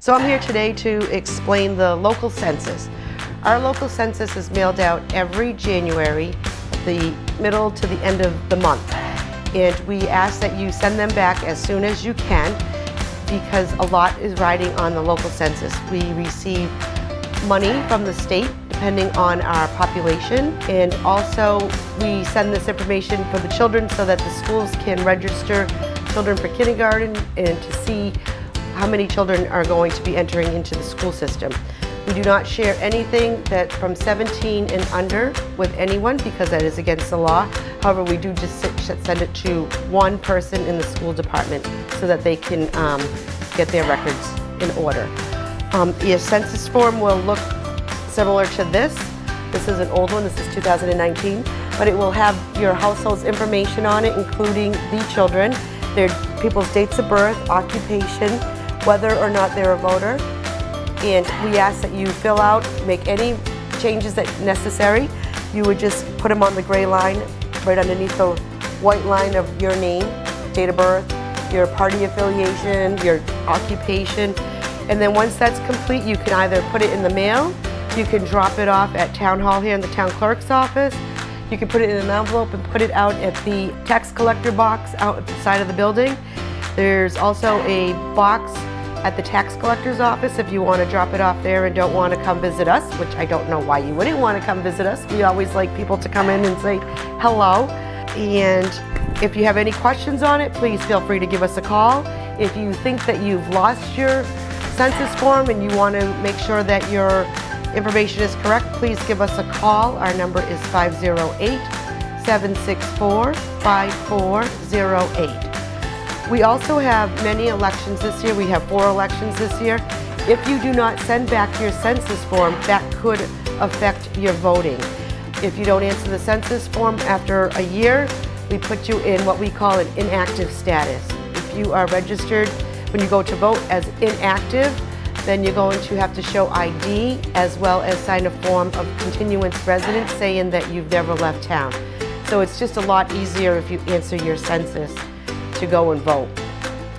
So I'm here today to explain the local census. Our local census is mailed out every January, the middle to the end of the month. And we ask that you send them back as soon as you can because a lot is riding on the local census. We receive money from the state depending on our population, and also we send this information for the children so that the schools can register children for kindergarten and to see how many children are going to be entering into the school system. We do not share anything that from 17 and under with anyone because that is against the law. However, we do just send it to one person in the school department so that they can get their records in order. Your census form will look similar to this. This is an old one, this is 2019, but it will have your household's information on it, including the children, their people's dates of birth, occupation, whether or not they're a voter. And we ask that you fill out, make any changes that necessary. You would just put them on the gray line right underneath the white line of your name, date of birth, your party affiliation, your occupation. And then once that's complete, you can either put it in the mail, you can drop it off at Town Hall here in the Town Clerk's office, you can put it in an envelope and put it out at the tax collector box out at the side of the building. There's also a box at the tax collector's office if you want to drop it off there and don't want to come visit us, which I don't know why you wouldn't want to come visit us. We always like people to come in and say hello. And if you have any questions on it, please feel free to give us a call. If you think that you've lost your census form and you want to make sure that your information is correct, please give us a call. Our number is 508-764-5408. We also have many elections this year. We have 4 elections this year. If you do not send back your census form, that could affect your voting. If you don't answer the census form after a year, we put you in what we call an inactive status. If you are registered when you go to vote as inactive, then you're going to have to show ID as well as sign a form of continuance residence saying that you've never left town. So it's just a lot easier if you answer your census to go and vote.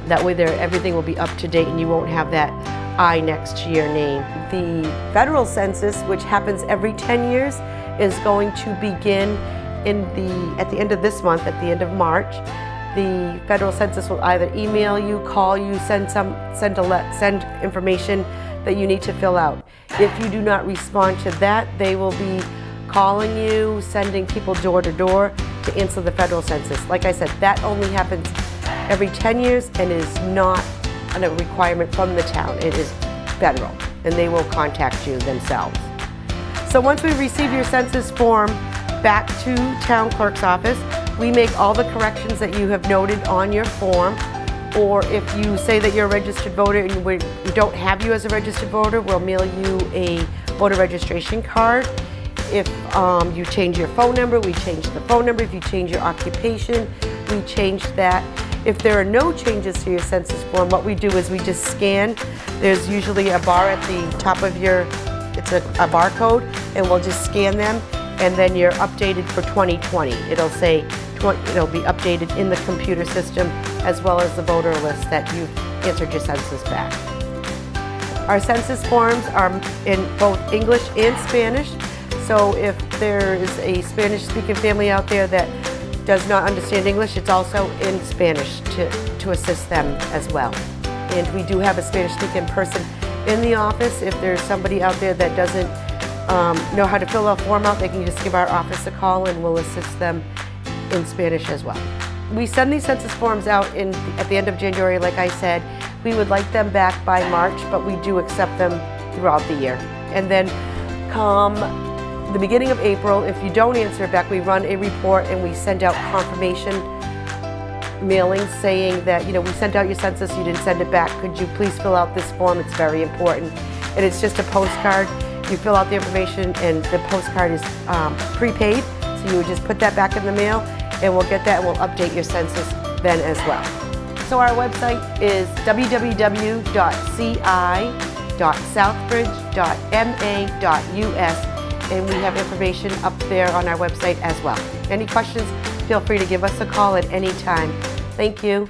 That way everything will be up to date and you won't have that I next to your name. The federal census, which happens every 10 years, is going to begin at the end of this month, at the end of March. The federal census will either email you, call you, send information that you need to fill out. If you do not respond to that, they will be calling you, sending people door to door to answer the federal census. Like I said, that only happens every 10 years and is not a requirement from the town. It is federal, and they will contact you themselves. So once we receive your census form back to Town Clerk's office, we make all the corrections that you have noted on your form, or if you say that you're a registered voter and we don't have you as a registered voter, we'll mail you a voter registration card. If you change your phone number, we change the phone number. If you change your occupation, we change that. If there are no changes to your census form, what we do is we just scan. There's usually a bar at the top of it's a barcode, and we'll just scan them, and then you're updated for 2020. It'll be updated in the computer system as well as the voter list that you've answered your census back. Our census forms are in both English and Spanish, so if there is a Spanish-speaking family out there that does not understand English, it's also in Spanish to assist them as well. And we do have a Spanish-speaking person in the office. If there's somebody out there that doesn't know how to fill a form out, they can just give our office a call and we'll assist them in Spanish as well. We send these census forms out at the end of January, like I said. We would like them back by March, but we do accept them throughout the year. And then come the beginning of April, if you don't answer it back, we run a report and we send out confirmation mailings saying that, we sent out your census, you didn't send it back. Could you please fill out this form? It's very important. And it's just a postcard. You fill out the information and the postcard is prepaid. So you would just put that back in the mail and we'll get that and we'll update your census then as well. So our website is www.ci.southbridge.ma.us, and we have information up there on our website as well. Any questions, feel free to give us a call at any time. Thank you.